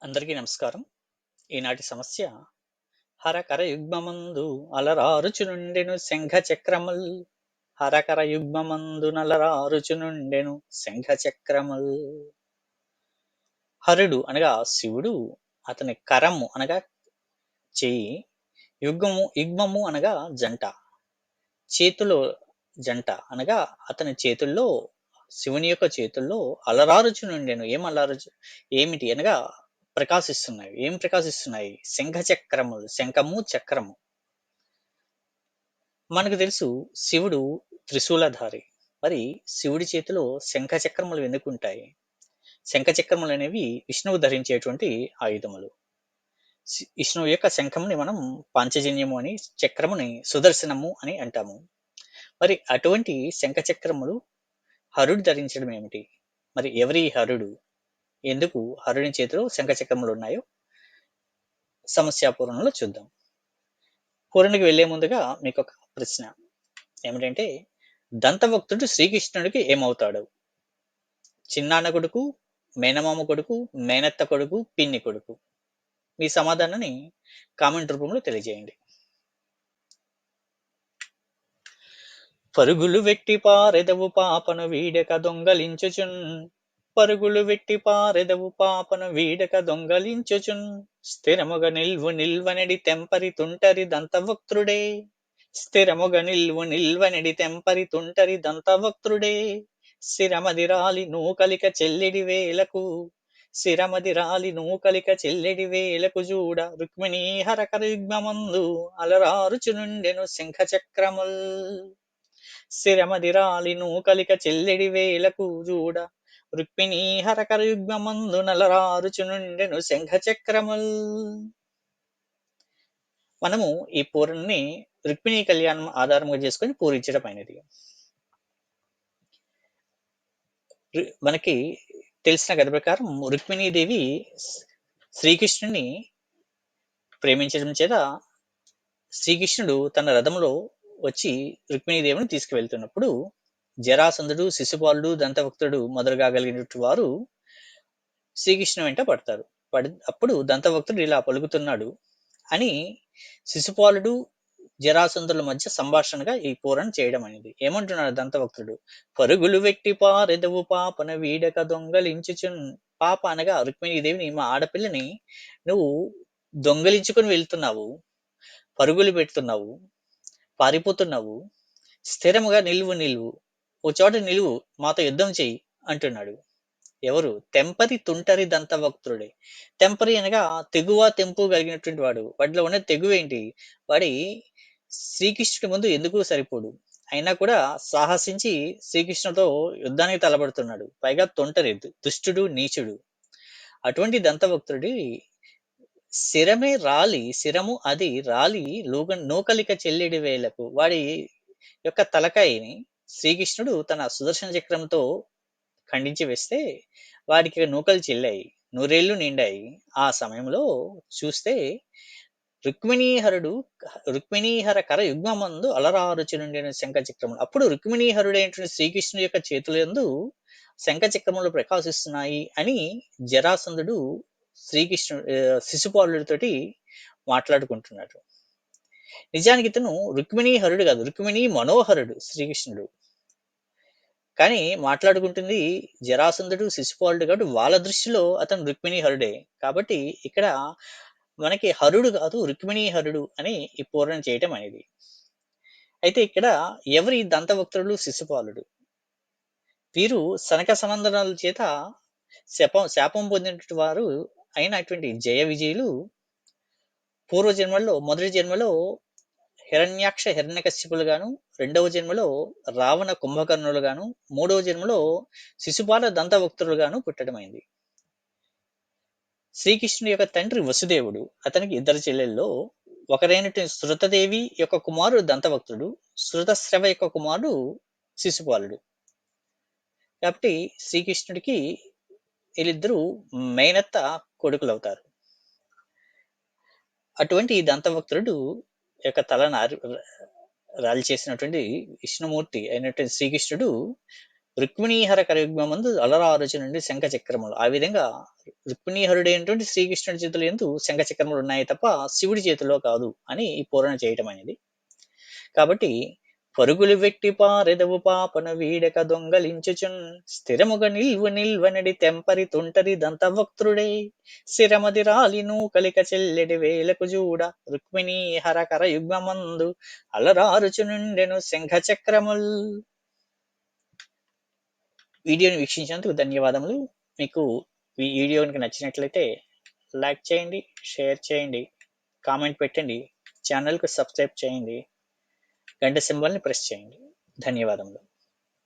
అందరికీ నమస్కారం. ఈనాటి సమస్య హరకర యుగ్మమందు అలరారుచునుండెను శంఖ చక్రముల్. హరకర యుగ్మమందు నలరారుచునుండెను శంఖ చక్రముల్. హరుడు అనగా శివుడు, అతని కరము అనగా చెయ్యి, యుగ్మము అనగా జంట, చేతులో జంట అనగా అతని చేతుల్లో, శివుని యొక్క చేతుల్లో అలరారుచునుండెను. ఏమిటి అనగా ప్రకాశిస్తున్నాయి. ఏం ప్రకాశిస్తున్నాయి? శంఖ చక్రములు, శంఖము చక్రము. మనకు తెలుసు శివుడు త్రిశూలధారి. మరి శివుడి చేతిలో శంఖ చక్రములు ఎందుకుంటాయి? శంఖ చక్రములు అనేవి విష్ణువు ధరించేటువంటి ఆయుధములు. విష్ణువు యొక్క శంఖముని మనం పాంచజన్యము అని, చక్రముని సుదర్శనము అని అంటాము. మరి అటువంటి శంఖ చక్రములు హరుడు ధరించడం ఏమిటి? మరి ఎవరి హరుడు? ఎందుకు హరుని చేతిలో శంఖ చక్రములు ఉన్నాయో సమస్యాపూరణలో చూద్దాం. పూరణకి వెళ్లే ముందుగా మీకు ఒక ప్రశ్న ఏమిటంటే, దంతభక్తుడు శ్రీకృష్ణుడికి ఏమవుతాడు? చిన్నాన్న కొడుకు, మేనమామ కొడుకు, మేనత్త కొడుకు, పిన్ని కొడుకు. మీ సమాధానాన్ని కామెంట్ రూపంలో తెలియజేయండి. పరుగులు వెట్టి పారెదవు పాపను వీడక దొంగలించుచున్. పరుగులు వెట్టి పారెదవు పాపను వీడక దొంగలించుచున్. స్థిరముగ నిల్వనెడి తెంపరి తుంటరి దంతభక్తుడే. స్థిరముగ నిల్వనెడి తెంపరి తుంటరి దంతభక్తుడే. శిరమదిరాలి నూకలిక చెల్లెడి వేలకు. శిరమదిరాలి నూకలిక చెల్లెడి వేలకు జూడ రుక్మిణీ హరకర యుగ్మమందు అలరారుచునుండెను శంఖ చక్రముల్. శిరమదిరాలి నూకలిక చెల్లెడి వేలకు జూడ రుక్మిణీ హరకర యుగ్మమందు నలరారుచునుండెను శంఖ చక్రముల్. మనము ఈ పూరణని రుక్మిణీ కళ్యాణం ఆధారంగా చేసుకొని పూరించడం అయినది. మనకి తెలిసిన కథ ప్రకారం రుక్మిణీదేవి శ్రీకృష్ణుని ప్రేమించడం చేత శ్రీకృష్ణుడు తన రథంలో వచ్చి రుక్మిణీదేవిని తీసుకువెళ్తున్నప్పుడు జరాసంధుడు, శిశుపాలుడు, దంతభక్తుడు మొదలుగా కలిగినటువంటి వారు శ్రీకృష్ణు వెంట పడతారు. అప్పుడు దంతభక్తుడు ఇలా పలుకుతున్నాడు అని శిశుపాలుడు, జరాసంధుల మధ్య సంభాషణగా ఈ పూరణ చేయడం అనేది. ఏమంటున్నాడు దంతభక్తుడు? పరుగులు వెట్టి పారెదవు పాపన వీడక దొంగలించుచున్. పాప అనగా రుక్మిణీదేవిని, మా ఆడపిల్లని నువ్వు దొంగలించుకొని వెళ్తున్నావు, పరుగులు పెడుతున్నావు, పారిపోతున్నావు. స్థిరముగా నిలువు, ఓ చోట నిలువు, మాతో యుద్ధం చెయ్యి అంటున్నాడు. ఎవరు? తెంపరి తుంటరి దంతభక్తుడే. తెంపరి అనగా తెగువ, తెంపు కలిగినటువంటి వాడు. వాటిలో ఉన్న తెగువ ఏంటి? వాడి శ్రీకృష్ణుడి ముందు ఎందుకు సరిపోడు, అయినా కూడా సాహసించి శ్రీకృష్ణుతో యుద్ధానికి తలబడుతున్నాడు. పైగా తొంటరి, దుష్టుడు, నీచుడు. అటువంటి దంతభక్తుడి శిరమే రాలి, శిరము అది రాలి నూకలిక చెల్లెడి వేలకు, వాడి యొక్క తలకాయని శ్రీకృష్ణుడు తన సుదర్శన చక్రంతో ఖండించి వేస్తే వాడికి నూకలు చెల్లాయి, నూరేళ్లు నిండాయి. ఆ సమయంలో చూస్తే రుక్మిణీహర కర యుగ్మమందు అలరారుచునుండెను శంఖ చక్రములు. అప్పుడు రుక్మిణీహరుడైనటువంటి శ్రీకృష్ణుడి యొక్క చేతులందు శంఖ చక్రములు ప్రకాశిస్తున్నాయి అని జరాసంధుడు శిశుపాలుడితోటి మాట్లాడుకుంటున్నాడు. నిజానికి ఇతను రుక్మిణీహరుడు కాదు, రుక్మిణీ మనోహరుడు శ్రీకృష్ణుడు. కానీ మాట్లాడుకుంటుంది జరాసంధుడు, శిశుపాలుడు కాబట్టి వాళ్ళ దృష్టిలో అతను రుక్మిణీహరుడే. కాబట్టి ఇక్కడ మనకి హరుడు కాదు, రుక్మిణీహరుడు అని ఈ పూరణ చేయటం అనేది. అయితే ఇక్కడ ఎవరి దంతభక్తుడు? శిశుపాలుడు. వీరు సనక సనందనాల చేత శాపం పొందినటువంటి వారు అయినటువంటి జయ విజయులు పూర్వజన్మల్లో, మొదటి జన్మలో హిరణ్యాక్ష హిరణ్యకశ్యపులు గాను, రెండవ జన్మలో రావణ కుంభకర్ణులు గాను, మూడవ జన్మలో శిశుపాల దంతభక్తులు గాను పుట్టడమైంది. శ్రీకృష్ణుడి యొక్క తండ్రి వసుదేవుడు. అతనికి ఇద్దరు చెల్లెల్లో ఒకరైనటువంటి శృతదేవి యొక్క కుమారుడు దంతభక్తుడు, శృతశ్రవ యొక్క కుమారుడు శిశుపాలుడు. కాబట్టి శ్రీకృష్ణుడికి వీళ్ళిద్దరూ మేనత్త కొడుకులు అవుతారు. అటువంటి దంతభక్తుడు యొక్క తల రాలి చేసినటువంటి విష్ణుమూర్తి అయినటువంటి శ్రీకృష్ణుడు రుక్మిణీహర కరయుగ్మమందు అలరారుచు నుండి శంఖ చక్రములు. ఆ విధంగా రుక్మిణీహరుడైనటువంటి శ్రీకృష్ణుడి చేతుల యందు శంఖ చక్రములు ఉన్నాయి తప్ప శివుడి చేతిలో కాదు అని ఈ పూరణ చేయటం అనేది. కాబట్టి పరుగులు వెట్టి పారెదవు పాపను వీడక దొంగలించుచున్ స్థిరముగ నిల్వనడి తెంపరి తుంటరి దంతవక్త్రుడే శిరమది రాలిను కలిక చెల్లెడి వేలకు జూడ రుక్మిణీ హరకర యుగ్మమందు అలరారుచు నుండెను శంఖ చక్రముల్. వీడియోని వీక్షించినందుకు ధన్యవాదములు. మీకు ఈ వీడియో కనుక నచ్చినట్లయితే లైక్ చేయండి, షేర్ చేయండి, కామెంట్ పెట్టండి, ఛానల్కు సబ్స్క్రైబ్ చేయండి, గంట సింబల్ని ప్రెస్ చేయండి. ధన్యవాదములు.